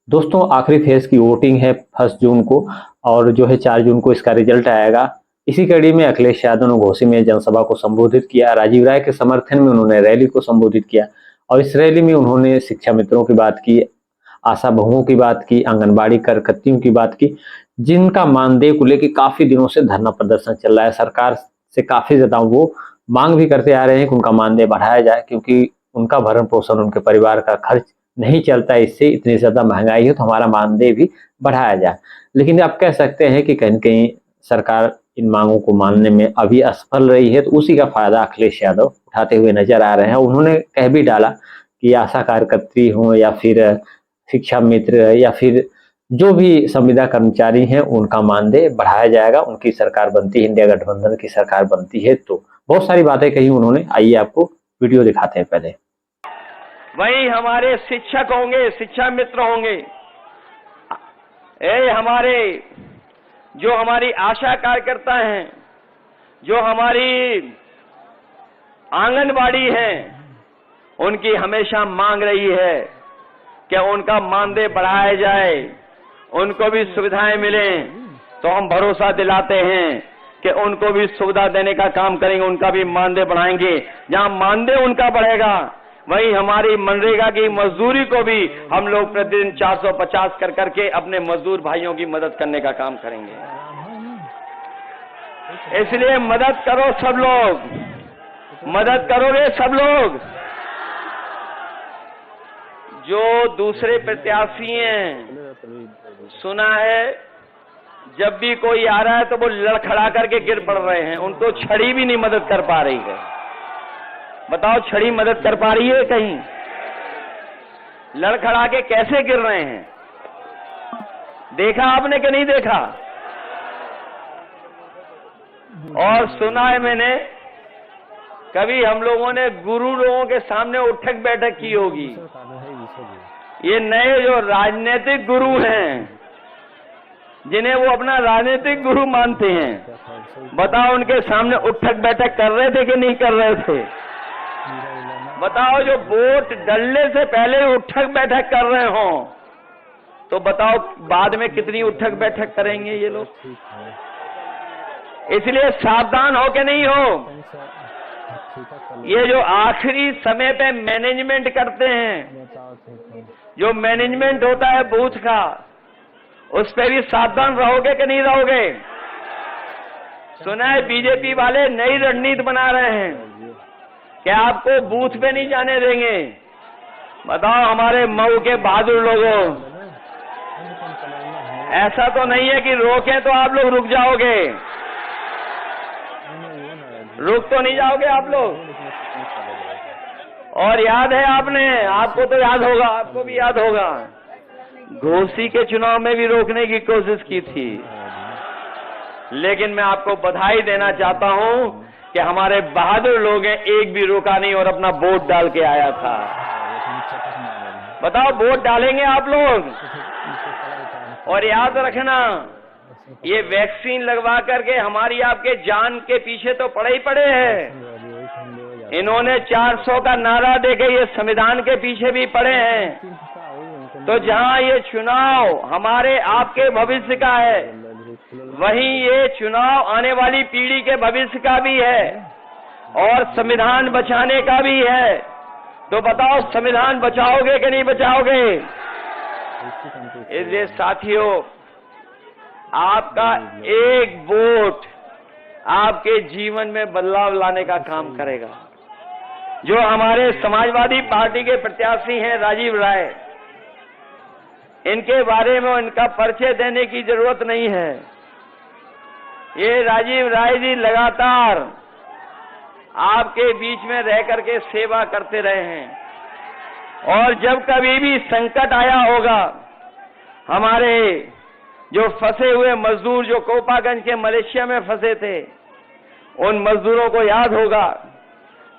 दोस्तों आखिरी फेज की वोटिंग है 1 जून को और जो है 4 जून को इसका रिजल्ट आएगा। इसी कड़ी में अखिलेश यादव ने घोसी में जनसभा को संबोधित किया। राजीव राय के समर्थन में उन्होंने रैली को संबोधित किया और इस रैली में उन्होंने शिक्षा मित्रों की बात की, आशा बहुओं की बात की, आंगनबाड़ी कार्यकर्तियों की बात की, जिनका मानदेय को लेकर काफी दिनों से धरना प्रदर्शन चल रहा है। सरकार से काफी ज्यादा वो मांग भी करते आ रहे हैं कि उनका मानदेय बढ़ाया जाए, क्योंकि उनका भरण पोषण, उनके परिवार का खर्च नहीं चलता है। इससे इतनी ज्यादा महंगाई है तो हमारा मानदेय भी बढ़ाया जाए। लेकिन आप कह सकते हैं कि कहीं न कहीं सरकार इन मांगों को मानने में अभी असफल रही है, तो उसी का फायदा अखिलेश यादव उठाते हुए नजर आ रहे हैं। उन्होंने कह भी डाला कि आशा कार्यकर्त्री हों या फिर शिक्षा मित्र या फिर जो भी संविदा कर्मचारी हैं, उनका मानदेय बढ़ाया जाएगा। उनकी सरकार बनती है, इंडिया गठबंधन की सरकार बनती है तो बहुत सारी बातें कही उन्होंने। आइए आपको वीडियो दिखाते हैं। पहले वही हमारे शिक्षक होंगे, शिक्षा मित्र होंगे, हमारे जो हमारी आशा कार्यकर्ता हैं, जो हमारी आंगनबाड़ी हैं, उनकी हमेशा मांग रही है कि उनका मानदेय बढ़ाया जाए, उनको भी सुविधाएं मिलें। तो हम भरोसा दिलाते हैं कि उनको भी सुविधा देने का काम करेंगे, उनका भी मानदेय बढ़ाएंगे। जहां मानदेय उनका बढ़ेगा वहीं हमारी मनरेगा की मजदूरी को भी हम लोग प्रतिदिन 450 कर करके अपने मजदूर भाइयों की मदद करने का काम करेंगे। इसलिए मदद करो सब लोग, मदद करोगे सब लोग। जो दूसरे प्रत्याशी हैं, सुना है जब भी कोई आ रहा है तो वो लड़खड़ा करके गिर पड़ रहे हैं, उनको छड़ी भी नहीं मदद कर पा रही है। बताओ, छड़ी मदद कर पा रही है कहीं? लड़खड़ा के कैसे गिर रहे हैं? देखा आपने कि नहीं देखा? और सुना है मैंने, कभी हम लोगों ने गुरु लोगों के सामने उठक बैठक की होगी। ये नए जो राजनीतिक गुरु हैं, जिन्हें वो अपना राजनीतिक गुरु मानते हैं, बताओ उनके सामने उठक बैठक कर रहे थे कि नहीं कर रहे थे? बताओ, जो वोट डलने से पहले उठक बैठक कर रहे हो, तो बताओ बाद में कितनी उठक बैठक करेंगे ये लोग। इसलिए सावधान हो के नहीं हो। ये जो आखिरी समय पे मैनेजमेंट करते हैं, जो मैनेजमेंट होता है बूथ का, उस पे भी सावधान रहोगे कि नहीं रहोगे? सुना है बीजेपी वाले नई रणनीति बना रहे हैं कि आपको बूथ पे नहीं जाने देंगे। बताओ हमारे मऊ के बहादुर लोगों, ऐसा तो नहीं है कि रोकें तो आप लोग रुक जाओगे? रुक तो नहीं जाओगे आप लोग? और याद है आपने, आपको तो याद होगा, आपको भी याद होगा, घोसी के चुनाव में भी रोकने की कोशिश की थी। लेकिन मैं आपको बधाई देना चाहता हूं कि हमारे बहादुर लोग हैं, एक भी रोका नहीं और अपना वोट डाल के आया था। बताओ, वोट डालेंगे आप लोग? और याद रखना, ये वैक्सीन लगवा करके हमारी आपके जान के पीछे तो पड़े ही पड़े हैं। इन्होंने 400 का नारा देके ये संविधान के पीछे भी पड़े हैं। तो जहां ये चुनाव हमारे आपके भविष्य का है, वहीं ये चुनाव आने वाली पीढ़ी के भविष्य का भी है और संविधान बचाने का भी है। तो बताओ, संविधान बचाओगे कि नहीं बचाओगे? इसलिए साथियों, आपका एक वोट आपके जीवन में बदलाव लाने का काम करेगा। जो हमारे समाजवादी पार्टी के प्रत्याशी हैं राजीव राय, इनके बारे में इनका परिचय देने की जरूरत नहीं है। ये राजीव राय जी लगातार आपके बीच में रह करके सेवा करते रहे हैं और जब कभी भी संकट आया होगा, हमारे जो फंसे हुए मजदूर जो कोपागंज के मलेशिया में फंसे थे, उन मजदूरों को याद होगा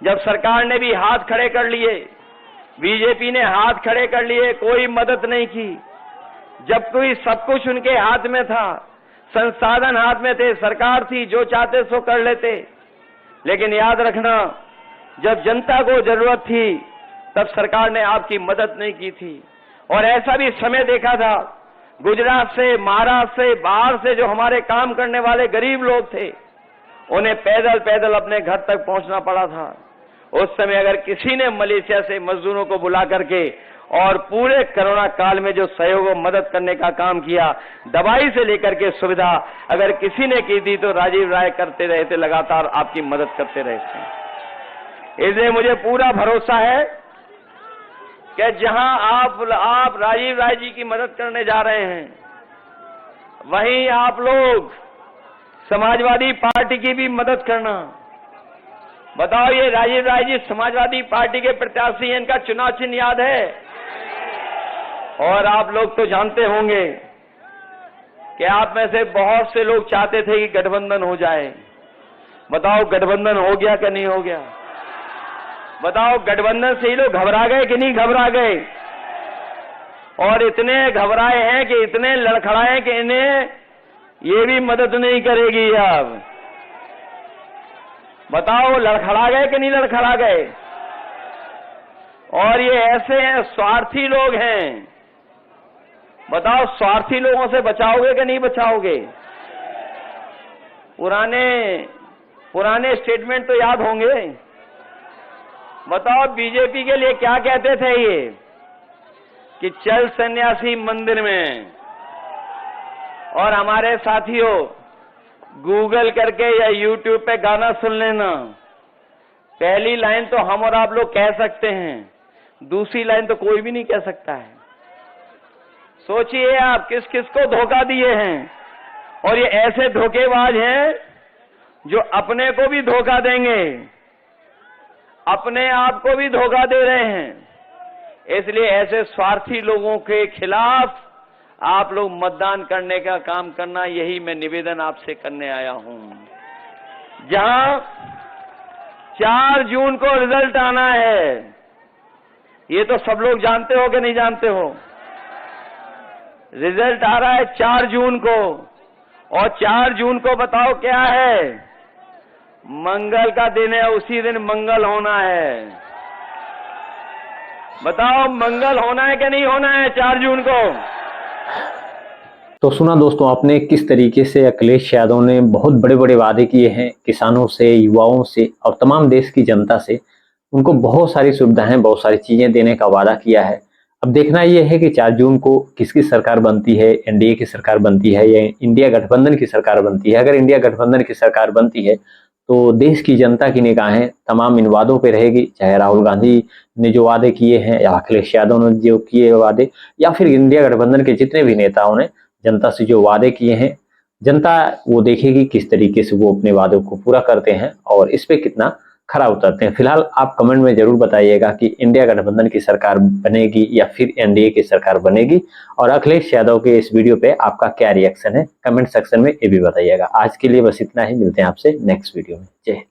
जब सरकार ने भी हाथ खड़े कर लिए, बीजेपी ने हाथ खड़े कर लिए, कोई मदद नहीं की। जब कोई सब कुछ उनके हाथ में था, संसाधन हाथ में थे, सरकार थी, जो चाहते सो कर लेते। लेकिन याद रखना, जब जनता को जरूरत थी तब सरकार ने आपकी मदद नहीं की थी। और ऐसा भी समय देखा था, गुजरात से, महाराष्ट्र से, बाहर से जो हमारे काम करने वाले गरीब लोग थे, उन्हें पैदल पैदल अपने घर तक पहुंचना पड़ा था। उस समय अगर किसी ने मलेशिया से मजदूरों को बुला करके और पूरे कोरोना काल में जो सहयोग और मदद करने का काम किया, दवाई से लेकर के सुविधा अगर किसी ने की थी, तो राजीव राय करते रहे थे, लगातार आपकी मदद करते रहे थे। इसलिए मुझे पूरा भरोसा है कि जहां आप राजीव राय जी की मदद करने जा रहे हैं, वहीं आप लोग समाजवादी पार्टी की भी मदद करना। बताओ, ये राजीव राय जी समाजवादी पार्टी के प्रत्याशी हैं, इनका चुनाव चिन्ह याद है? और आप लोग तो जानते होंगे कि आप में से बहुत से लोग चाहते थे कि गठबंधन हो जाए। बताओ, गठबंधन हो गया कि नहीं हो गया? बताओ, गठबंधन से ही लोग घबरा गए कि नहीं घबरा गए? और इतने घबराए हैं कि इतने लड़खड़ाए हैं कि इन्हें ये भी मदद नहीं करेगी अब। बताओ, लड़खड़ा गए कि नहीं लड़खड़ा गए? और ये ऐसे हैं, स्वार्थी लोग हैं। बताओ, स्वार्थी लोगों से बचाओगे कि नहीं बचाओगे? पुराने स्टेटमेंट तो याद होंगे। बताओ, बीजेपी के लिए क्या कहते थे ये कि चल सन्यासी मंदिर में, और हमारे साथियों गूगल करके या यूट्यूब पे गाना सुन लेना। पहली लाइन तो हम और आप लोग कह सकते हैं, दूसरी लाइन तो कोई भी नहीं कह सकता है। सोचिए आप किस किस को धोखा दिए हैं, और ये ऐसे धोखेबाज हैं जो अपने को भी धोखा देंगे, अपने आप को भी धोखा दे रहे हैं। इसलिए ऐसे स्वार्थी लोगों के खिलाफ आप लोग मतदान करने का काम करना, यही मैं निवेदन आपसे करने आया हूं। जहां 4 जून को रिजल्ट आना है, ये तो सब लोग जानते हो कि नहीं जानते हो? रिजल्ट आ रहा है 4 जून को, और 4 जून को बताओ क्या है? मंगल का दिन है, उसी दिन मंगल होना है। बताओ, मंगल होना है कि नहीं होना है 4 जून को? तो सुना दोस्तों आपने किस तरीके से अखिलेश यादव ने बहुत बड़े बड़े वादे किए हैं किसानों से, युवाओं से और तमाम देश की जनता से। उनको बहुत सारी सुविधाएं, बहुत सारी चीजें देने का वादा किया है। अब देखना यह है कि 4 जून को किसकी सरकार बनती है, एनडीए की सरकार बनती है या इंडिया गठबंधन की सरकार बनती है। अगर इंडिया गठबंधन की सरकार बनती है तो देश की जनता की निगाहें तमाम इन वादों पे रहेगी, चाहे राहुल गांधी ने जो वादे किए हैं या अखिलेश यादव ने जो किए वादे, या फिर इंडिया गठबंधन के जितने भी नेताओं ने जनता से जो वादे किए हैं, जनता वो देखेगी किस तरीके से वो अपने वादों को पूरा करते हैं और इस पे कितना खरा उतरते हैं। फिलहाल आप कमेंट में जरूर बताइएगा कि इंडिया गठबंधन की सरकार बनेगी या फिर एनडीए की सरकार बनेगी, और अखिलेश यादव के इस वीडियो पे आपका क्या रिएक्शन है कमेंट सेक्शन में ये भी बताइएगा। आज के लिए बस इतना ही, मिलते हैं आपसे नेक्स्ट वीडियो में। जय हिंद।